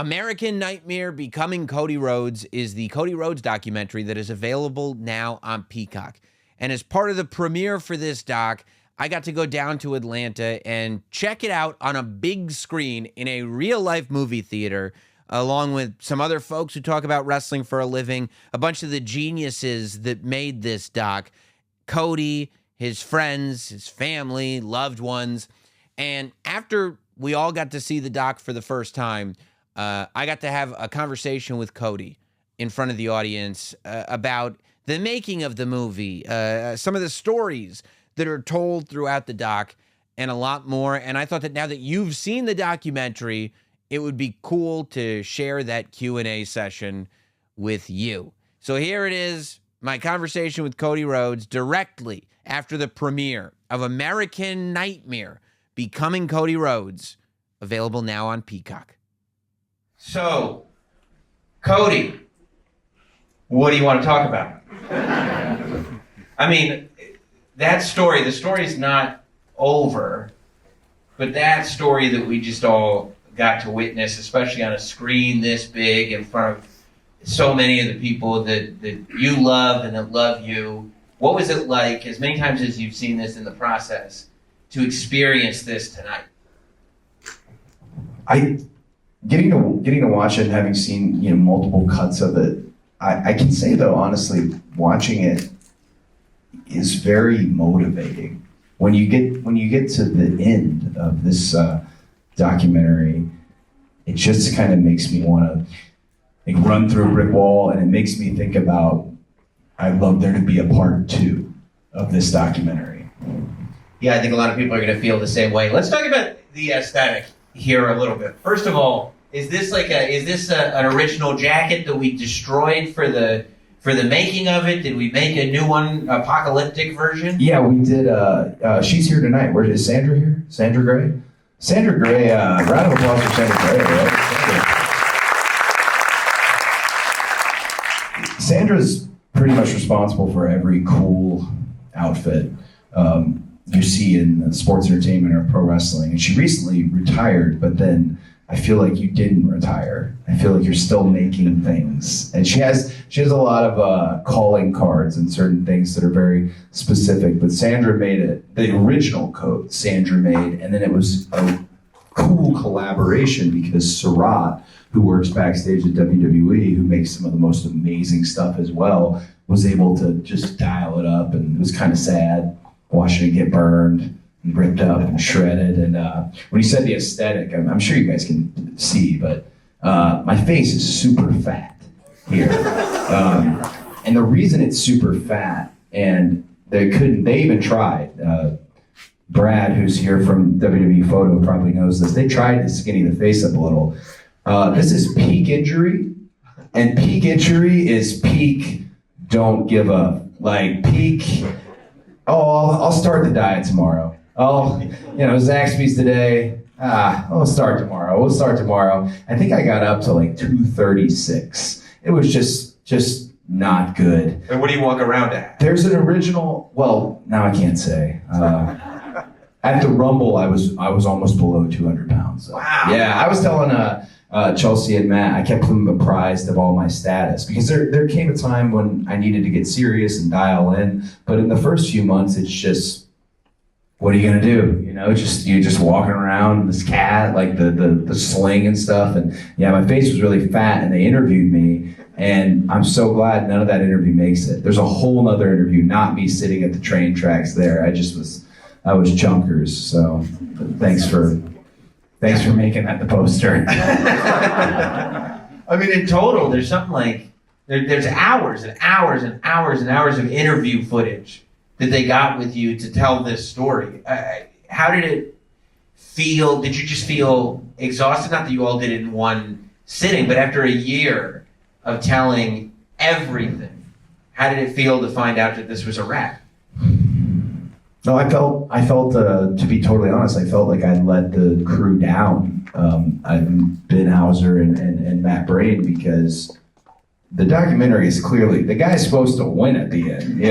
American Nightmare Becoming Cody Rhodes is the Cody Rhodes documentary that is available now on Peacock. And as part of the premiere for this doc, I got to go down to Atlanta and check it out on a big screen in a real-life movie theater, along with some other folks who talk about wrestling for a living, a bunch of the geniuses that made this doc, Cody, his friends, his family, loved ones. And after we all got to see the doc for the first time, I got to have a conversation with Cody in front of the audience about the making of the movie, some of the stories that are told throughout the doc, and a lot more. And I thought that now that you've seen the documentary, it would be cool to share that Q&A session with you. So here it is, my conversation with Cody Rhodes directly after the premiere of American Nightmare Becoming Cody Rhodes, available now on Peacock. So, Cody, what do you want to talk about? I mean, that story, the story's not over, but that story that we just all got to witness, especially on a screen this big in front of so many of the people that you love and that love you, what was it like, as many times as you've seen this in the process, to experience this tonight? Getting to watch it and having seen multiple cuts of it, I can say though honestly, watching it is very motivating. When you get to the end of this documentary, it just kind of makes me want to run through a brick wall, and it makes me think about, I'd love there to be a part 2 of this documentary. Yeah, I think a lot of people are going to feel the same way. Let's talk about the aesthetic here a little bit. First of all, is this an original jacket that we destroyed for the making of it? Did we make a new one, apocalyptic version? Yeah, we did. She's here tonight. Where is Sandra here? Sandra Gray? Sandra Gray, round of applause for Sandra Gray, right? Sandra's pretty much responsible for every cool outfit you see in sports entertainment or pro wrestling. And she recently retired, but then I feel like you didn't retire. I feel like you're still making things. And she has a lot of calling cards and certain things that are very specific. But Sandra made it, the original coat Sandra made, and then it was a cool collaboration because Surratt, who works backstage at WWE, who makes some of the most amazing stuff as well, was able to just dial it up, and it was kind of sad watching it get burned and ripped up and shredded. And when you said the aesthetic, I'm sure you guys can see, but my face is super fat here. And the reason it's super fat, and they even tried, Brad, who's here from WWE Photo, probably knows this, they tried to skinny the face up a little. This is peak injury, and peak injury is peak don't give up. Like peak, I'll start the diet tomorrow. Zaxby's today. We'll start tomorrow. I think I got up to like 236. It was just not good. And what do you walk around at? There's an original, well, now I can't say. At the Rumble, I was almost below 200 pounds. So. Wow. Yeah, I was telling Chelsea and Matt, I kept them apprised of all my status, because there came a time when I needed to get serious and dial in. But in the first few months, it's just, what are you gonna do? You're just walking around this cat, like the sling and stuff. And yeah, my face was really fat, and they interviewed me, and I'm so glad none of that interview makes it. There's a whole nother interview, not me sitting at the train tracks there. I was chunkers. So thanks for making that the poster. I mean, in total, there's something like, there's hours and hours and hours and hours of interview footage that they got with you to tell this story. How did it feel? Did you just feel exhausted? Not that you all did it in one sitting, but after a year of telling everything, how did it feel to find out that this was a wrap? No, I felt, to be totally honest, I felt like I let the crew down. Ben Hauser and Matt Brain, because the documentary is clearly, the guy's supposed to win at the end,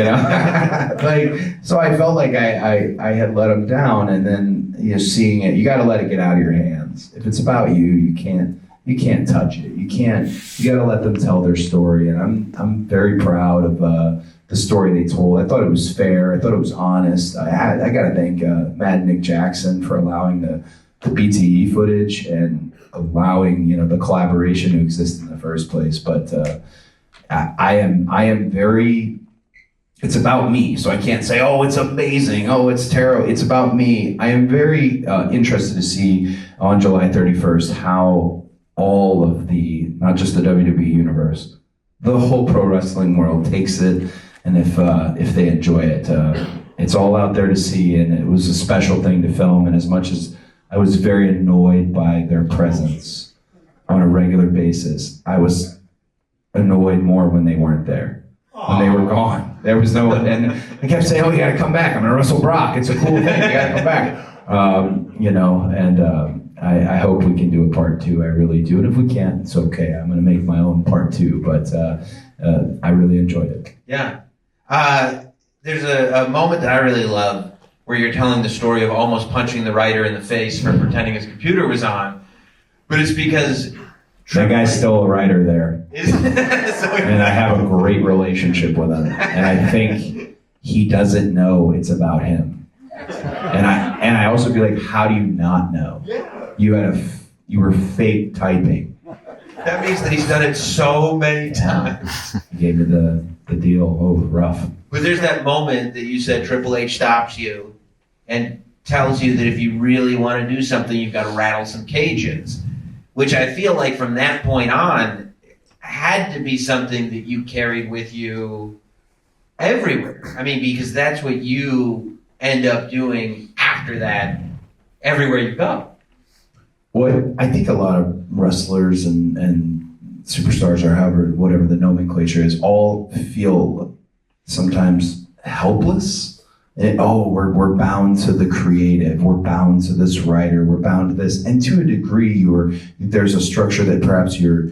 so I felt like I had let him down, and then seeing it, you got to let it get out of your hands. If it's about you, you can't You can't touch it. You got to let them tell their story. And I'm very proud of the story they told. I thought it was fair. I thought it was honest. I got to thank Mad Nick Jackson for allowing the BTE footage and allowing, the collaboration to exist in the first place. But I am very, it's about me. So I can't say, oh, it's amazing. Oh, it's terrible. It's about me. I am very interested to see on July 31st how all of not just the WWE universe, the whole pro wrestling world takes it. And if they enjoy it, it's all out there to see. And it was a special thing to film. And as much as I was very annoyed by their presence on a regular basis, I was annoyed more when they weren't there. When they were gone. There was no, and I kept saying, oh, you gotta come back. I'm gonna wrestle Brock. It's a cool thing. You gotta come back. I hope we can do a part 2. I really do. And if we can't, it's okay. I'm gonna make my own part 2, but I really enjoyed it. Yeah. There's a moment that I really love where you're telling the story of almost punching the writer in the face for pretending his computer was on, but it's because that guy's still a writer there. And I have a great relationship with him. And I think he doesn't know it's about him. And I also feel like, how do you not know? You were fake typing. That means that he's done it so many times. He gave me the deal. Oh, rough. But there's that moment that you said Triple H stops you and tells you that if you really want to do something, you've got to rattle some cages, which I feel like from that point on had to be something that you carried with you everywhere. I mean, because that's what you end up doing after that everywhere you go. Well, I think a lot of wrestlers and superstars, or whatever the nomenclature is, all feel sometimes helpless. We're bound to the creative. We're bound to this writer. We're bound to this. And to a degree, there's a structure that perhaps you're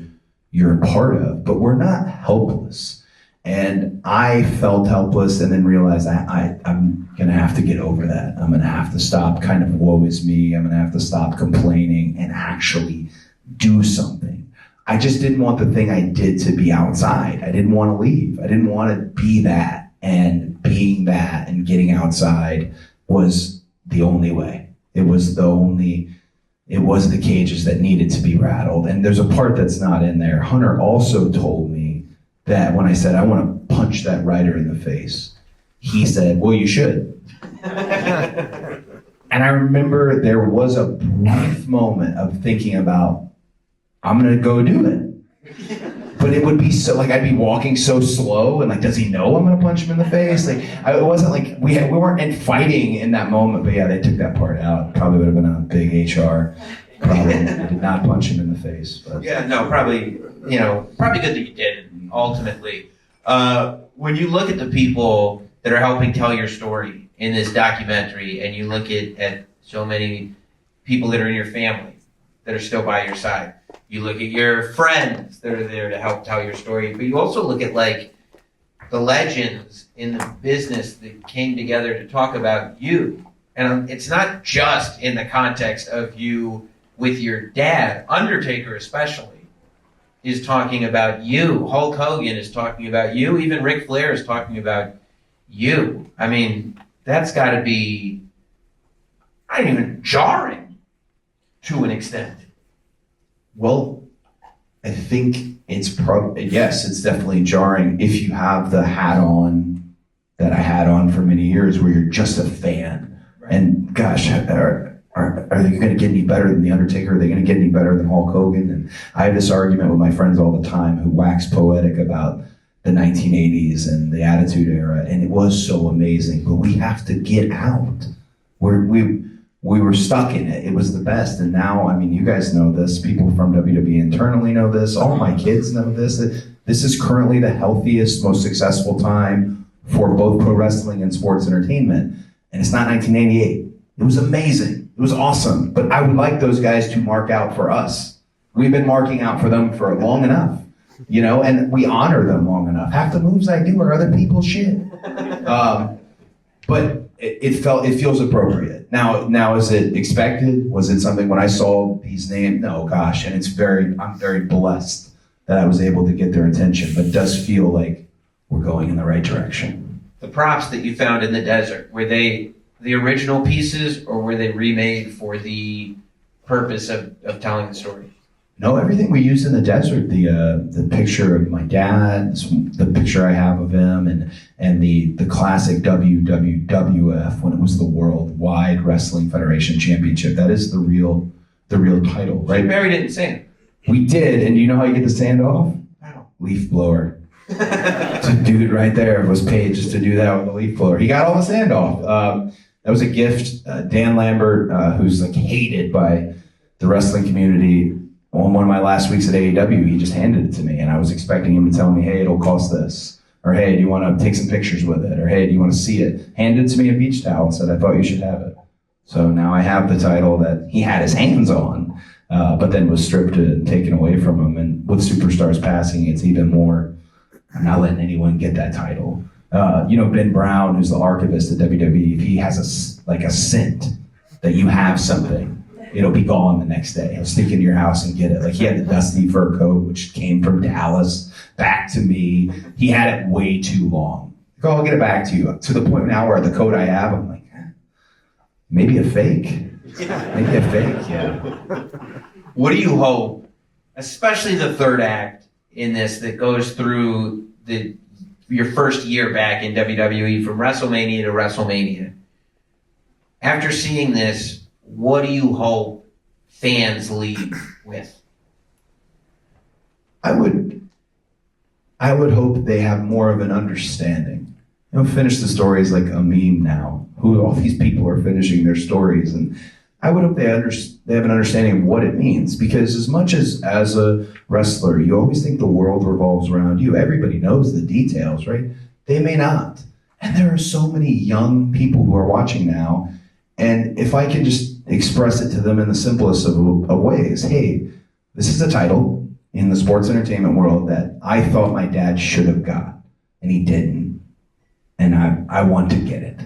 a part of, but we're not helpless. And I felt helpless, and then realized I'm going to have to get over that. I'm going to have to stop kind of woe is me. I'm going to have to stop complaining and actually do something. I just didn't want the thing I did to be outside. I didn't want to leave. I didn't want to be that. And being that and getting outside was the only way. It was the cages that needed to be rattled. And there's a part that's not in there. Hunter also told me that when I said, I want to punch that writer in the face, he said, well, you should. And I remember there was a brief moment of thinking about, I'm going to go do it. But it would be so, I'd be walking so slow, and does he know I'm going to punch him in the face? It wasn't like we weren't fighting in that moment. But yeah, they took that part out. Probably would have been a big HR problem. I did not punch him in the face. But. Yeah, no, probably good that you didn't, ultimately. When you look at the people that are helping tell your story in this documentary, and you look at so many people that are in your family that are still by your side, you look at your friends that are there to help tell your story, but you also look at the legends in the business that came together to talk about you. And it's not just in the context of you with your dad. Undertaker especially is talking about you. Hulk Hogan is talking about you. Even Ric Flair is talking about you. I mean, that's got to be, jarring to an extent. Well, I think it's it's definitely jarring if you have the hat on that I had on for many years, where you're just a fan. Right. And gosh, are they going to get any better than The Undertaker? Are they going to get any better than Hulk Hogan? And I have this argument with my friends all the time who wax poetic about the 1980s and the Attitude Era, and it was so amazing. But we have to get out. We were stuck in it. It was the best. And now, you guys know this. People from WWE internally know this. All my kids know this. This is currently the healthiest, most successful time for both pro wrestling and sports entertainment. And it's not 1988. It was amazing. It was awesome. But I would like those guys to mark out for us. We've been marking out for them for long enough, and we honor them long enough. Half the moves I do are other people's shit. But it feels appropriate. Now, is it expected? Was it something when I saw these names? No, gosh, and I'm very blessed that I was able to get their attention, but it does feel like we're going in the right direction. The props that you found in the desert, were they the original pieces or were they remade for the purpose of telling the story? No, everything we used in the desert, the picture of my dad, the picture I have of him, and the classic WWF when it was the Worldwide Wrestling Federation Championship. That is the real title, right? You buried it in sand. We did, and do you know how you get the sand off? Wow. Leaf blower. It's a dude right there was paid just to do that with a leaf blower. He got all the sand off. That was a gift. Dan Lambert, who's like hated by the wrestling community, on one of my last weeks at AEW, he just handed it to me, and I was expecting him to tell me, hey, it'll cost this, or hey, do you want to take some pictures with it, or hey, do you want to see it? Handed it to me a beach towel and said, I thought you should have it. So now I have the title that he had his hands on, but then was stripped and taken away from him. And with Superstars passing, it's even more, I'm not letting anyone get that title. Ben Brown, who's the archivist at WWE, if he has a scent that you have something, it'll be gone the next day. He'll sneak into your house and get it. Like he had the dusty fur coat, which came from Dallas back to me. He had it way too long. Like, oh, I'll get it back to you. To the point now where the coat I have, I'm like, maybe a fake. Maybe a fake, yeah. What do you hope, especially the third act in this that goes through your first year back in WWE from WrestleMania to WrestleMania? After seeing this, what do you hope fans leave with? I would hope they have more of an understanding. Finish the story is like a meme now. Who all these people are finishing their stories, and I would hope they have an understanding of what it means. Because as much as a wrestler, you always think the world revolves around you. Everybody knows the details, right? They may not, and there are so many young people who are watching now. And if I can just express it to them in the simplest of ways, hey, this is a title in the sports entertainment world that I thought my dad should have got, and he didn't. And I want to get it.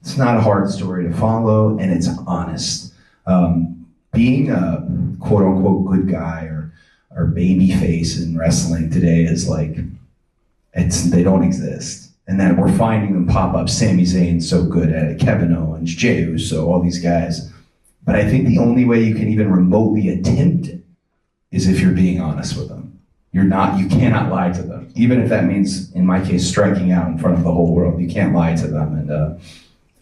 It's not a hard story to follow, and it's honest. Being a quote unquote good guy or baby face in wrestling today is like, they don't exist. And then we're finding them pop up. Sami Zayn's so good at it, Kevin Owens, Jey Uso, all these guys. But I think the only way you can even remotely attempt it is if you're being honest with them. You cannot lie to them. Even if that means, in my case, striking out in front of the whole world. You can't lie to them. And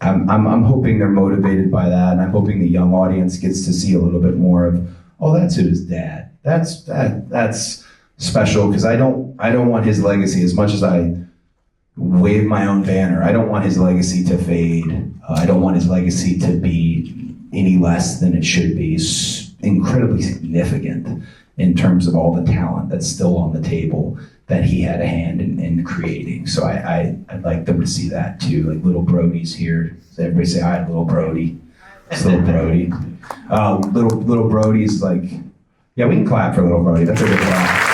I'm hoping they're motivated by that. And I'm hoping the young audience gets to see a little bit more of, oh, that's his dad. That's special, because I don't want his legacy, as much as I wave my own banner, I don't want his legacy to fade. I don't want his legacy to be any less than it should be. It's incredibly significant in terms of all the talent that's still on the table that he had a hand in creating. So I'd like them to see that too. Like little Brody's here. So everybody say hi to little Brody. It's little Brody. Little Brody's like, yeah, we can clap for little Brody. That's a good clap.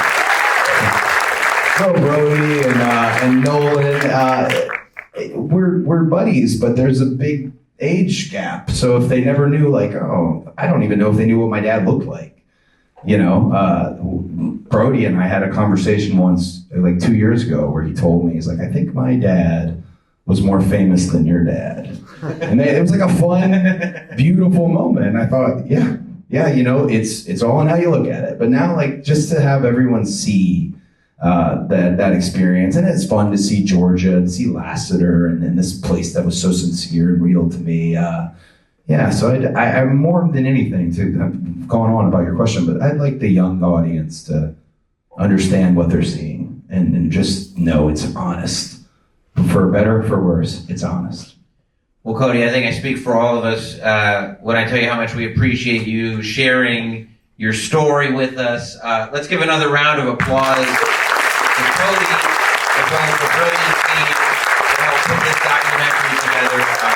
Little Brody and Nolan, we're buddies, but there's a big age gap. So if they never knew, like, oh, I don't even know if they knew what my dad looked like. Brody and I had a conversation once, like 2 years ago, where he told me, he's like, I think my dad was more famous than your dad. And it was like a fun, beautiful moment. And I thought, yeah, it's all in how you look at it. But now, like, just to have everyone see that experience, and it's fun to see Georgia and see Lassiter and this place that was so sincere and real to me. So I'm more than anything I've gone on about your question, but I'd like the young audience to understand what they're seeing and just know it's honest. For better or for worse, it's honest. Well, Cody, I think I speak for all of us when I tell you how much we appreciate you sharing your story with us. Let's give another round of applause to Cody, as well as the brilliant team that helped put this documentary together.